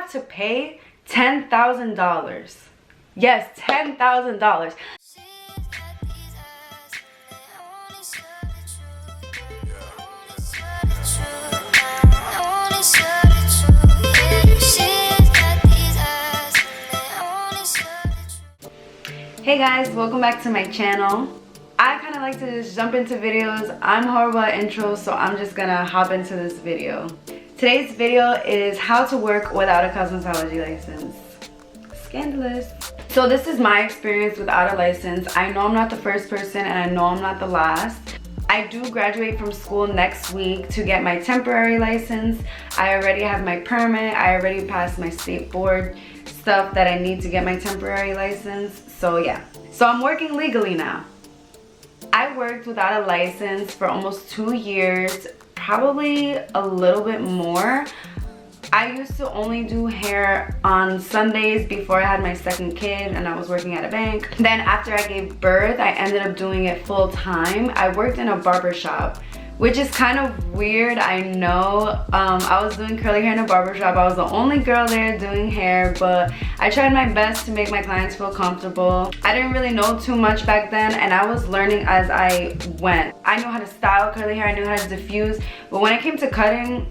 have to pay $10,000. Yes, $10,000. Hey guys, welcome back to my channel. I kind of like to just jump into videos. I'm horrible at intros, so I'm just gonna hop into this video. Today's video is how to work without a cosmetology license. Scandalous. So this is my experience without a license. I know I'm not the first person and I know I'm not the last. I do graduate from school next week to get my temporary license. I already have my permit. I already passed my state board stuff that I need to get my temporary license. So yeah, so I'm working legally now. I worked without a license for almost 2 years, probably a little bit more. I used to only do hair on Sundays before I had my second kid and I was working at a bank. Then after I gave birth, I ended up doing it full time. I worked in a barber shop, which is kind of weird, I know. I was doing curly hair in a barbershop. I was the only girl there doing hair, but I tried my best to make my clients feel comfortable. I didn't really know too much back then, and I was learning as I went. I knew how to style curly hair, I knew how to diffuse, but when it came to cutting,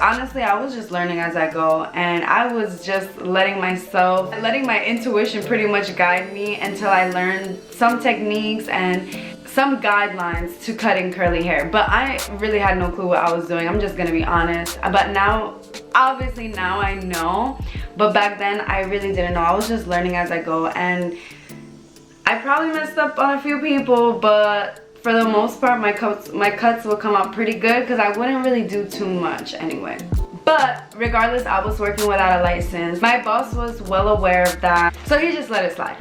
honestly, I was just learning as I go, and I was just letting my intuition pretty much guide me until I learned some techniques and some guidelines to cutting curly hair. But I really had no clue what I was doing, I'm just gonna be honest. But now, obviously now I know, but back then I really didn't know. I was just learning as I go, and I probably messed up on a few people, but for the most part my cuts will come out pretty good because I wouldn't really do too much anyway. But regardless, I was working without a license. My boss was well aware of that, so he just let it slide.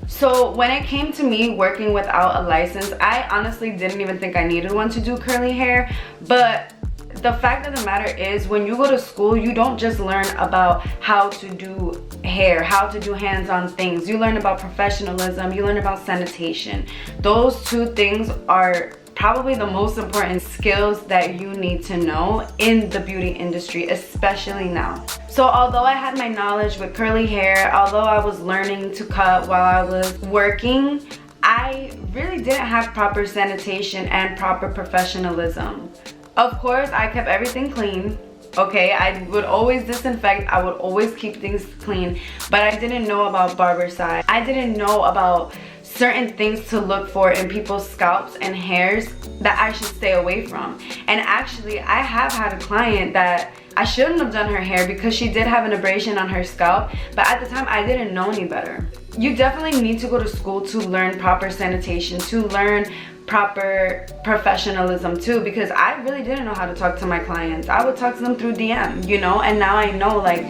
So when it came to me working without a license, I honestly didn't even think I needed one to do curly hair. But the fact of the matter is, when you go to school, you don't just learn about how to do hair, how to do hands-on things. You learn about professionalism, you learn about sanitation. Those two things are probably the most important skills that you need to know in the beauty industry, especially now. So although I had my knowledge with curly hair, although I was learning to cut while I was working, I really didn't have proper sanitation and proper professionalism. Of course, I kept everything clean. Okay, I would always disinfect, I would always keep things clean, but I didn't know about barbicide. I didn't know about certain things to look for in people's scalps and hairs that I should stay away from. And actually, I have had a client that I shouldn't have done her hair because she did have an abrasion on her scalp, but at the time I didn't know any better. You definitely need to go to school to learn proper sanitation, to learn proper professionalism too, because I really didn't know how to talk to my clients. I would talk to them through DM, you know, and now I know, like,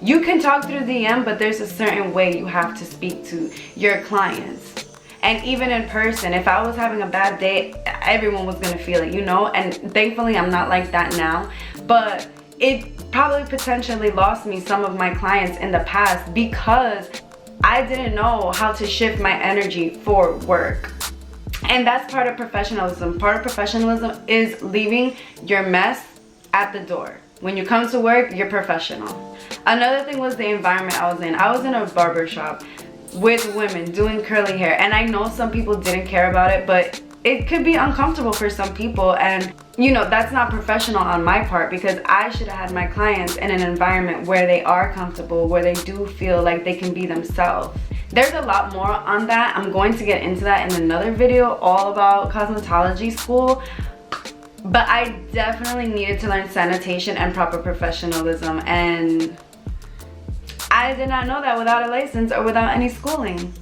you can talk through DM, but there's a certain way you have to speak to your clients. And even in person, if I was having a bad day, everyone was gonna feel it, you know? And thankfully, I'm not like that now. But it probably potentially lost me some of my clients in the past because I didn't know how to shift my energy for work. And that's part of professionalism. Part of professionalism is leaving your mess at the door. When you come to work, you're professional. Another thing was the environment I was in. I was in a barber shop with women doing curly hair, and I know some people didn't care about it, but it could be uncomfortable for some people, and you know, that's not professional on my part, because I should have had my clients in an environment where they are comfortable, where they do feel like they can be themselves. There's a lot more on that. I'm going to get into that in another video all about cosmetology school, but I definitely needed to learn sanitation and proper professionalism, and I did not know that without a license or without any schooling.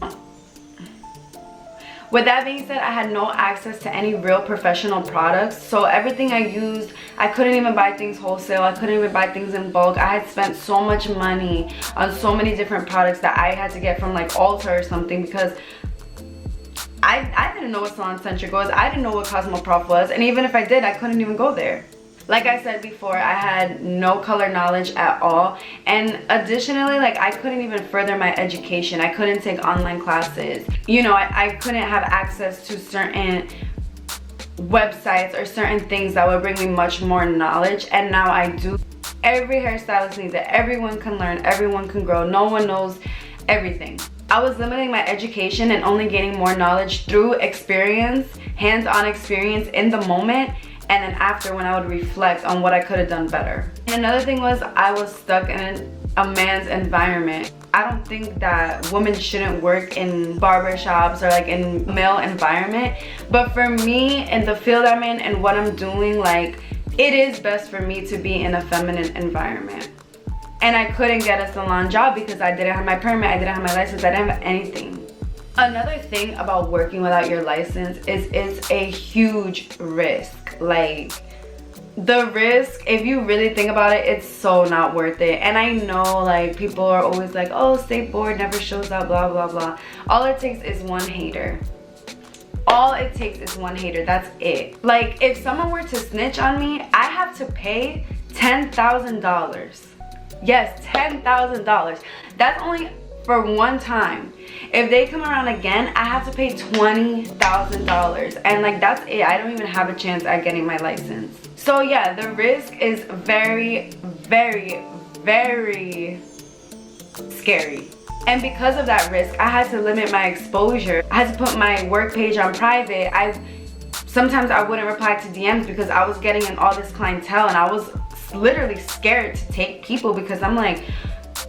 With that being said, I had no access to any real professional products, so everything I used, I couldn't even buy things wholesale, I couldn't even buy things in bulk. I had spent so much money on so many different products that I had to get from like Ulta or something, because I didn't know what Salon Centric was, I didn't know what Cosmoprof was, and even if I did, I couldn't even go there. Like I said before, I had no color knowledge at all, and additionally, like, I couldn't even further my education. I couldn't take online classes. You know, I couldn't have access to certain websites or certain things that would bring me much more knowledge, and now I do. Every hairstylist needs it. Everyone can learn, everyone can grow. No one knows everything. I was limiting my education and only gaining more knowledge through experience, hands-on experience in the moment, and then after when I would reflect on what I could have done better. And another thing was I was stuck in a man's environment. I don't think that women shouldn't work in barbershops or like in male environment, but for me in the field I'm in and what I'm doing, like it is best for me to be in a feminine environment. And I couldn't get a salon job because I didn't have my permit, I didn't have my license, I didn't have anything. Another thing about working without your license is it's a huge risk. Like the risk, if you really think about it, it's so not worth it. And I know like people are always like, oh, State Board never shows up, blah blah blah. All it takes is one hater. All it takes is one hater, that's it. Like if someone were to snitch on me, I have to pay $10,000. Yes, $10,000. That's only for one time. If they come around again, I have to pay $20,000. And like that's it. I don't even have a chance at getting my license. So yeah, the risk is very, very, very scary. And because of that risk, I had to limit my exposure. I had to put my work page on private. Sometimes I wouldn't reply to DMs because I was getting in all this clientele and I was literally scared to take people because I'm like,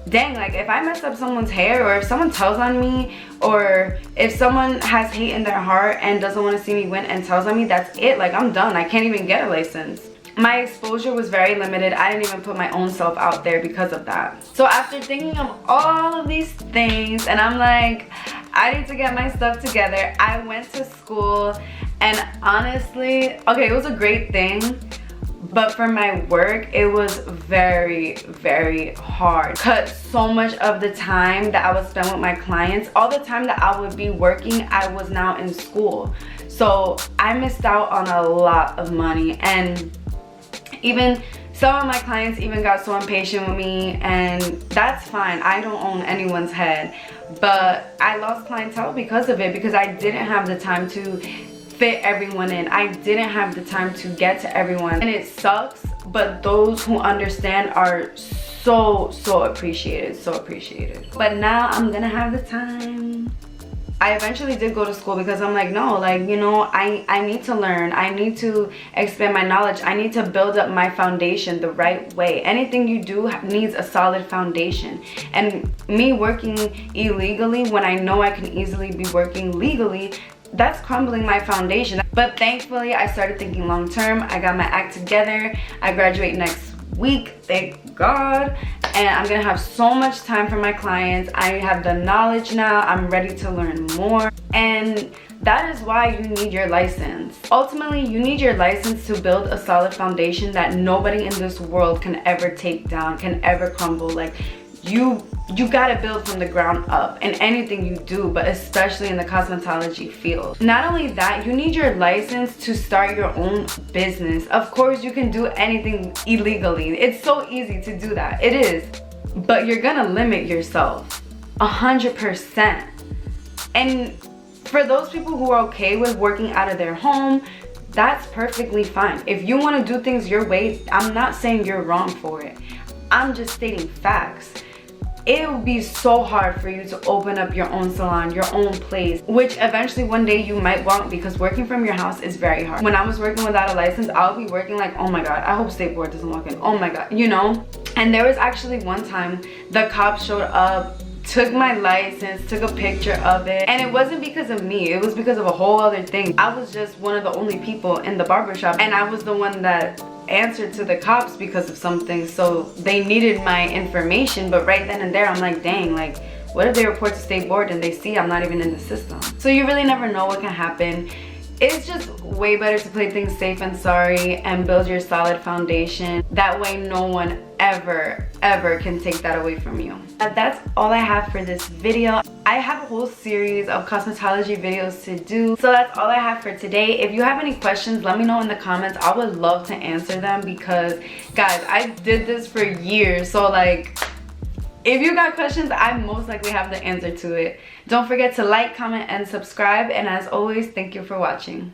dang, like if I mess up someone's hair or if someone tells on me or if someone has hate in their heart and doesn't want to see me win and tells on me, that's it. Like I'm done. I can't even get a license. My exposure was very limited. I didn't even put my own self out there because of that. So after thinking of all of these things and I'm like, I need to get my stuff together, I went to school and honestly, okay, it was a great thing. But for my work, it was very, very hard. Cut so much of the time that I would spend with my clients. All the time that I would be working, I was now in school. So I missed out on a lot of money. And even some of my clients even got so impatient with me, and that's fine. I don't own anyone's head. But I lost clientele because of it, because I didn't have the time to fit everyone in. I didn't have the time to get to everyone, and it sucks, but those who understand are so appreciated, so appreciated. But now I'm gonna have the time. I eventually did go to school because I'm like, no, like, you know, I need to learn. I need to expand my knowledge. I need to build up my foundation the right way. Anything you do needs a solid foundation. And me working illegally when I know I can easily be working legally, that's crumbling my foundation. But thankfully I started thinking long term. I got my act together. I graduate next week, thank God, and I'm gonna have so much time for my clients. I have the knowledge now. I'm ready to learn more, and that is why you need your license. Ultimately, you need your license to build a solid foundation that nobody in this world can ever take down, can ever crumble. Like you gotta build from the ground up in anything you do, but especially in the cosmetology field. Not only that, you need your license to start your own business. Of course, you can do anything illegally. It's so easy to do that. It is. But you're gonna limit yourself 100%. And for those people who are okay with working out of their home, that's perfectly fine. If you wanna do things your way, I'm not saying you're wrong for it. I'm just stating facts. It would be so hard for you to open up your own salon, your own place, which eventually one day you might want, because working from your house is very hard. When I was working without a license, I'll be working like, oh my God, I hope State Board doesn't walk in, oh my God, you know? And there was actually one time the cops showed up, took my license, took a picture of it, and it wasn't because of me, it was because of a whole other thing. I was just one of the only people in the barbershop, and I was the one that answered to the cops because of something, so they needed my information. But right then and there, I'm like, dang, like, what if they report to State Board and they see I'm not even in the system? So you really never know what can happen. It's just way better to play things safe and sorry and build your solid foundation. That way no one ever can take that away from you. That's all I have for this video. I have a whole series of cosmetology videos to do, so that's all I have for today. If you have any questions, let me know in the comments. I would love to answer them, because guys, I did this for years, so like, if you got questions, I most likely have the answer to it. Don't forget to like, comment, and subscribe, and as always, thank you for watching.